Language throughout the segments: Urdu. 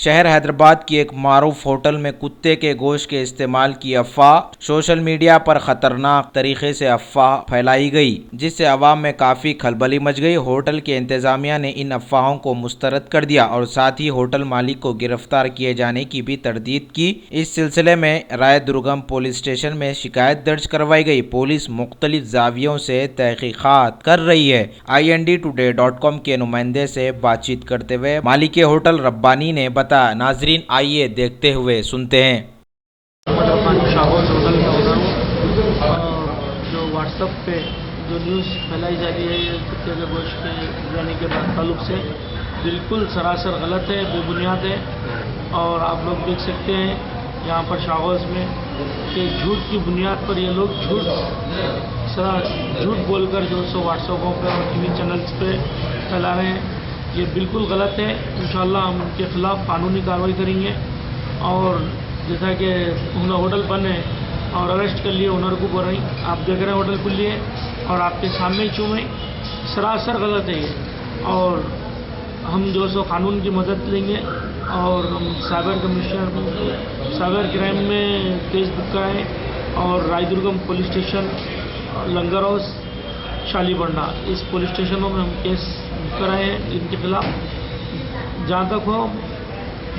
شہر حیدرآباد کی ایک معروف ہوٹل میں کتے کے گوشت کے استعمال کی افواہ سوشل میڈیا پر خطرناک طریقے سے افواہ پھیلائی گئی، جس سے عوام میں کافی کھلبلی مچ گئی۔ ہوٹل کے انتظامیہ نے ان افواہوں کو مسترد کر دیا اور ساتھ ہی ہوٹل مالک کو گرفتار کیے جانے کی بھی تردید کی۔ اس سلسلے میں رائے درگم پولیس اسٹیشن میں شکایت درج کروائی گئی۔ پولیس مختلف زاویوں سے تحقیقات کر رہی ہے۔ INDtoday.com کے نمائندے سے بات چیت کرتے ہوئے مالک ہوٹل ربانی نے بتایا۔ ناظرین آئیے دیکھتے ہوئے سنتے ہیں۔ شاہوز ہوٹل میں ہو رہا ہوں اور جو واٹس ایپ پہ جو نیوز پھیلائی جا رہی ہے یہ کتے کے گوشت کے بریانی کے تعلق سے بالکل سراسر غلط ہے، بے بنیاد ہے۔ اور آپ لوگ دیکھ سکتے ہیں یہاں پر شاہوز میں کہ جھوٹ کی بنیاد پر یہ لوگ جھوٹ بول کر جو سو واٹس ایپوں پہ اور TV چینلز پہ پھیلا رہے ہیں، یہ بالکل غلط ہے۔ انشاءاللہ ہم ان کے خلاف قانونی کارروائی کریں گے۔ اور جیسا کہ ہوٹل بند ہے اور اریسٹ کر لیے اونر کو بول رہی، آپ دیکھ رہے ہیں ہوٹل کھلی ہے اور آپ کے سامنے چومیں، سراسر غلط ہے یہ۔ اور ہم جو سو قانون کی مدد لیں گے اور ہم سائبر کمیشنر سائبر کرائم میں کیس بک کرائیں اور رائے درگم پولیس اسٹیشن، لنگر ہاؤس، شالی بنڈا، اس پولیس اسٹیشنوں میں ہم کیس بک کرائے ہیں ان کے خلاف۔ جہاں تک ہو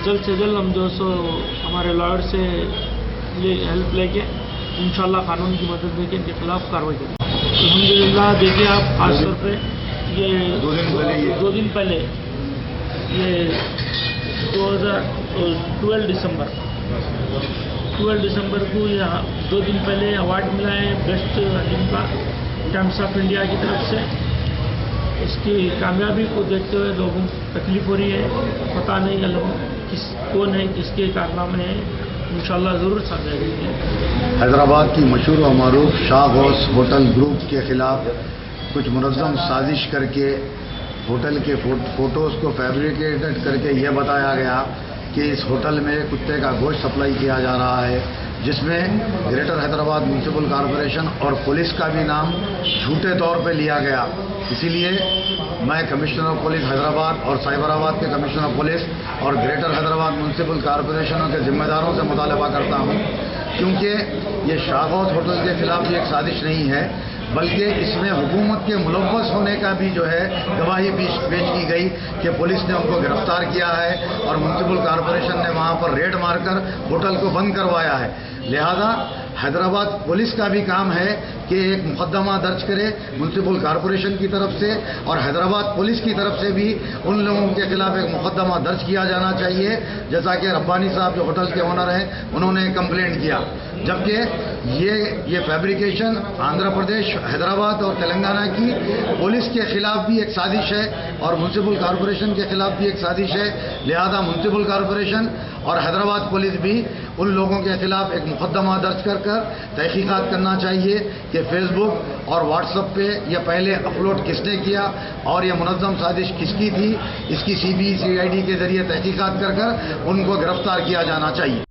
جلد سے جلد ہم جو سو ہمارے لائر سے ہیلپ لے کے انشاءاللہ قانون کی مدد دے کے ان کے خلاف کارروائی کریں گے۔ الحمدللہ دیکھیے آپ خاص طور پہ یہ 2 دن پہلے یہ 12 دسمبر کو یہ 2 دن پہلے ایوارڈ ملا ہے بیسٹ حلیم کا ٹائمس آف انڈیا کی طرف سے۔ اس کی کامیابی کو دیکھتے ہوئے لوگوں کو تکلیف ہو رہی ہے، پتہ نہیں کون ہے، کس کے کارنامے ہیں، انشاءاللہ ضرور سامنے آئیں گے۔ حیدرآباد کی مشہور و معروف شاہ غوث ہوٹل گروپ کے خلاف کچھ منظم سازش کر کے ہوٹل کے فوٹوز کو فیبریکیٹڈ کر کے یہ بتایا گیا کہ اس ہوٹل میں کتے کا گوشت سپلائی کیا جا رہا ہے، جس میں گریٹر حیدرآباد میونسپل کارپوریشن اور پولیس کا بھی نام جھوٹے طور پہ لیا گیا۔ اسی لیے میں کمشنر آف پولیس حیدرآباد اور سائبرآباد کے کمشنر آف پولیس اور گریٹر حیدرآباد میونسپل کارپوریشنوں کے ذمہ داروں سے مطالبہ کرتا ہوں، کیونکہ یہ شاہ غوث ہوٹل کے خلاف بھی ایک سازش نہیں ہے، بلکہ اس میں حکومت کے ملوث ہونے کا بھی جو ہے گواہی پیش کی گئی کہ پولیس نے ان کو گرفتار کیا ہے اور میونسپل کارپوریشن نے وہاں پر ریڈ مار کر ہوٹل کو بند کروایا ہے۔ لہذا حیدرآباد پولیس کا بھی کام ہے کہ ایک مقدمہ درج کرے میونسپل کارپوریشن کی طرف سے، اور حیدرآباد پولیس کی طرف سے بھی ان لوگوں کے خلاف ایک مقدمہ درج کیا جانا چاہیے، جیسا کہ ربانی صاحب جو ہوٹل کے اونر ہیں انہوں نے کمپلینٹ کیا۔ جبکہ یہ فیبریکیشن آندھرا پردیش، حیدرآباد اور تلنگانہ کی پولیس کے خلاف بھی ایک سازش ہے اور میونسپل کارپوریشن کے خلاف بھی ایک سازش ہے۔ لہذا میونسپل کارپوریشن اور حیدرآباد پولیس بھی ان لوگوں کے خلاف ایک مقدمہ درج کر تحقیقات کرنا چاہیے کہ فیس بک اور واٹس ایپ پہ یہ پہلے اپلوڈ کس نے کیا اور یہ منظم سازش کس کی تھی، اس کی CBI CID کے ذریعے تحقیقات کر ان کو گرفتار کیا جانا چاہیے۔